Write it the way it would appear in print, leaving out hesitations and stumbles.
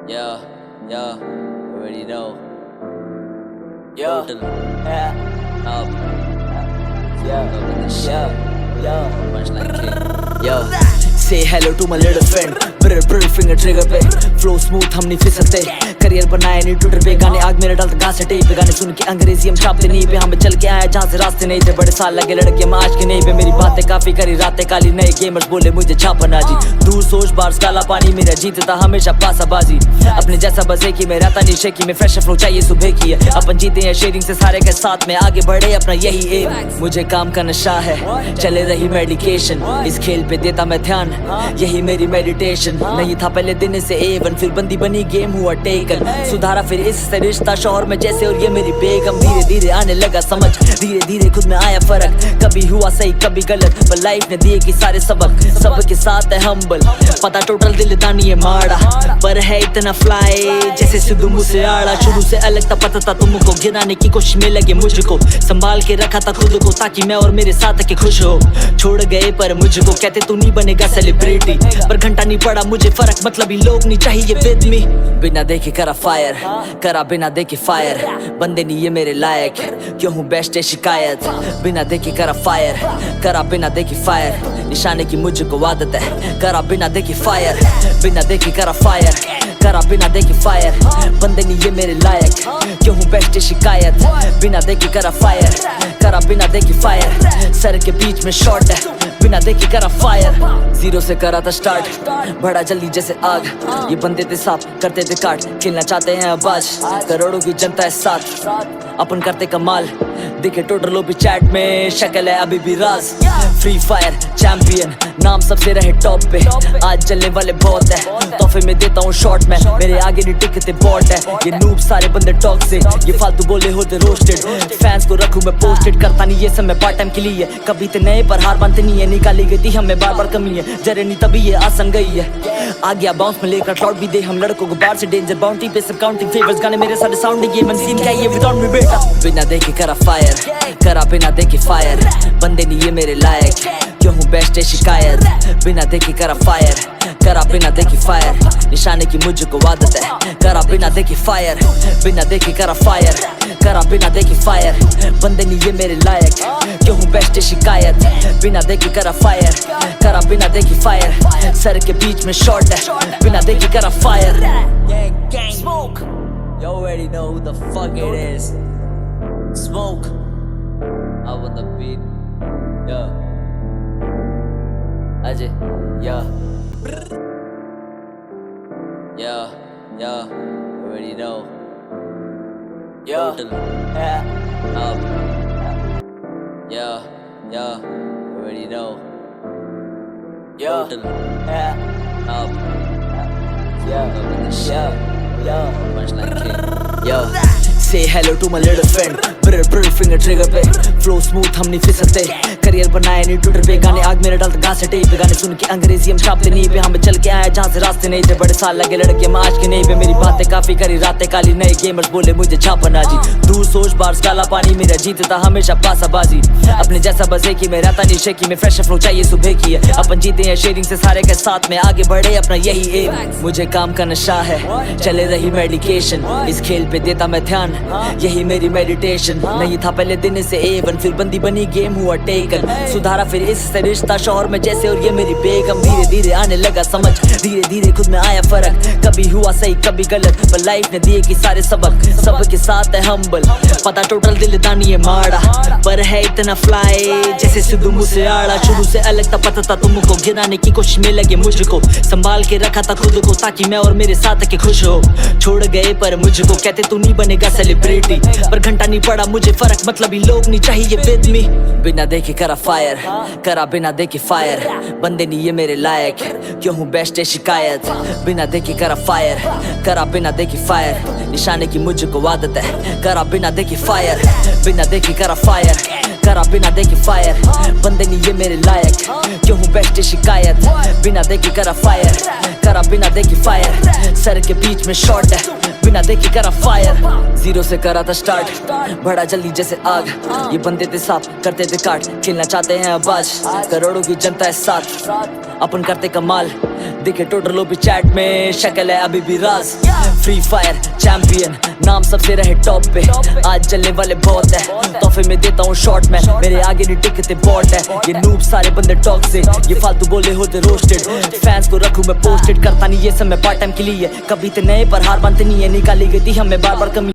Yeah, yeah, you already know. Yo, Total yeah, up, yeah, up in the shit. yeah. Much like king. Yo, Say hello to my little friend. Brr finger trigger पे flow smooth हम नहीं फिसलते. Career बनाया नहीं Twitter पे, गाने आग मेरे डालते घास टेप पे. गाने सुन के अंग्रेजी हम छापते नहीं पे. हमें चल के आया जहाँ से रास्ते नहीं थे. बड़े साल लगे लड़के हम आज के नहीं पे. मेरी बातें काफी करी रातें काली. नए गेमर्स बोले मुझे छापना जी. दूर सोच बार्स काला पानी. मेरा जीतता हमेशा पासाबाजी. अपने जैसा बजे की मैं रहता नहीं शेकी में. फ्रेश फ्लो चाहिए सुबह की है. अपन जीते हैं शेयरिंग से सारे के साथ में. आगे बढ़े अपना यही एम. मुझे काम का नशा है, चले रही मेडिकेशन. इस खेल पे देता मैं ध्यान, यही मेरी मेडिटेशन. नहीं था पहले दिन से A1, फिर बंदी बनी गेम हुआ टेकन. सुधारा फिर इससे रिश्ता शोहर में जैसे और ये मेरी बेगम. धीरे धीरे आने लगा समझ, धीरे धीरे खुद में आया फर्क. कभी हुआ सही कभी गलत, पर लाइफ ने दिए कि सारे सबक. सबके साथ है हम्बल, पता टोटल दिल दानी है माड़ा. पर है इतना फ्लाई जैसे सिद्धू मूसेवाला. शुरू से अलग था पता था तुमको, गिराने की कोशिश में लगे मुझको. संभाल के रखा था खुद को ताकि मैं और मेरे साथ के खुश हो. छोड़ गए पर मुझको कहते तू नहीं बनेगा सेलिब्रिटी. पर घंटा नहीं पड़ा मुझे फर्क, मतलब ही लोग नहीं चाहिए विद मी. बिना देखे करा फायर, करा बिना देखे फायर. बंदे नहीं ये मेरे लायक, क्यों हूँ बेस्ट है शिकायत. बिना देखे करा फायर, करा बिना देखे फायर. निशाने की मुझको आदत है, करा बिना देखे फायर. बिना देखे करा फायर, करा बिना देखे फायर. बंदे नहीं ये मेरे लायक, क्यों हूँ बेस्ट है शिकायत. बिना देखे करा फायर, करा बिना देखे फायर. सर के बीच में शॉट है, बिना देखे करा फायर. जीरो से करा था स्टार्ट, बढ़ा जल्दी जैसे आग. ये बंदे थे साफ करते थे काट, खेलना चाहते हैं अब आज. करोड़ों की जनता है साथ, अपन करते कमाल. दिखे टोटल लोग भी चैट में, शक्ल है अभी भी राज. फ्री फायर चैंपियन, नाम सबसे रहे टॉप पे. आज चलने वाले बहुत है, तोहफे में देता हूँ शॉर्ट में. मेरे आगे नहीं टिकते बॉट है, ये नूब सारे बंदे टॉक से. ये फालतू बोले होते रोस्टेड, फैंस को रखूं मैं पोस्टेड. करता नहीं ये सब मैं पार्ट टाइम के लिए. कभी तो नए पर हार मानते नहीं है, निकाली गई थी हमें बार बार कमी है. जरे नहीं तभी ये आसन गई है. आ गया बाउंस में लेकर क्लाउड भी दे हम लड़कों को बाहर से. डेंजर बाउंटी पे सब काउंटिंग फेवर्स. गाने मेरे सारे साउंडिंग ये मन सीन क्या ये विदाउट मी बेटा. बिना देखे करा फायर, करा बिना देखे फायर. बंदे नहीं ये मेरे लायक, क्यों हूँ बेस्ट है शिकायत. बिना देखे करा फायर, करा बिना देखे फायर. निशाने की मुझको आदत है, करा बिना देखे फायर. बिना देखे करा फायर, करा बिना देखे फायर. बंदे नहीं ये मेरे लायक, क्यों हूँ बेस्ट है शिकायत. बिना देखे करा फायर, करा बिना देखे फायर. सर के बीच में शॉट है, बिना देखे करा fire. gang, smoke. You already know who the fuck it is. Smoke. Up on the beat. Yeah. Ajay. Yeah. Yeah, yeah. You already know. Yo, Total yeah, up. Yeah, yeah. You already know. yo, Total yeah, up. yeah, Up in the shit. yeah. Much like king. Yo. Say hello to my little friend. Brr finger trigger पे flow smooth हम नहीं फिसलते. Career बनाया नहीं Twitter पे, गाने आग मेरे डालते घास टेप पे. गाने सुन के अंग्रेजी हम छापते नहीं पे. हमें चल के आया जहाँ से रास्ते नहीं थे. बड़े साल लगे लड़के हम आज के नहीं पे. मेरी बातें काफी करी रातें काली. नए गेमर्स बोले मुझे छापना जी. दूर सोच बार्स काला पानी. मेरा जीतता हमेशा पासाबाजी. अपने जैसा बजे की मैं रहता नहीं शेकी में. फ्रेश फ्लो चाहिए सुबह की है. अपन जीते हैं शेयरिंग से सारे के साथ में. आगे बढ़े अपना यही एम. मुझे काम का नशा है, चले रही मेडिकेशन. इस खेल पे देता मैं ध्यान, यही मेरी मेडिटेशन. नहीं था पहले दिन से A1, फिर बंदी बनी गेम हुआ टेकन. सुधारा फिर इससे रिश्ता शोहर में जैसे और ये मेरी बेगम. धीरे धीरे आने लगा समझ, धीरे धीरे खुद में आया फर्क. कभी हुआ सही कभी गलत, पर लाइफ ने दिए कि सारे सबक. सबके साथ है हम्बल, पता टोटल दिल दानी है माड़ा. पर है इतना फ्लाई जैसे सिद्धू मूसेवाला. शुरू से अलग था पता था तुमको, गिराने की कोशिश में लगे मुझको. संभाल के रखा था खुद को ताकि मैं और मेरे साथ के खुश हो. छोड़ गए पर मुझको कहते तू नहीं बनेगा सेलिब्रिटी. पर घंटा नहीं पड़ा मुझे फर्क, मतलब ही लोग नहीं चाहिए विद मी. बिना देखे करा फायर, करा बिना देखे फायर. बंदे नहीं ये मेरे लायक, क्यों हूँ बेस्ट है शिकायत. बिना देखे करा फायर, करा बिना देखे फायर. निशाने की मुझको आदत है, करा बिना देखे फायर. बिना देखे करा फायर, करा बिना देखे फायर. बंदे नहीं ये मेरे लायक, क्यों हूँ बेस्ट है शिकायत. बिना देखे करा फायर, करा बिना देखे फायर. सर के बीच में शॉट है, बिना देखे करा फायर. जीरो से करा था स्टार्ट, बढ़ा जल्दी जैसे आग. ये बंदे थे साफ करते थे काट, खेलना चाहते हैं अब आज. करोड़ों की जनता है साथ, अपन करते कमाल. दिखे टोटल लोबी चैट में, शक्ल है अभी भी राज। फ्री फायर चैंपियन नाम सबसे रहे टॉप पे, आज चलने वाले बहुत है, तोहफे में देता हूँ शॉर्ट मैन, मेरे आगे नहीं टिकते बॉट है। ये नूब सारे बंदे टॉक्सिक, ये फालतू बोले होते रोस्टेड, फैंस को रखूं मैं पोस्टेड, करता नहीं ये सब मैं पार्ट टाइम के लिए, कभी तो नए पर हार मानते नहीं है, निकाली गई थी हमें बार बार कमी।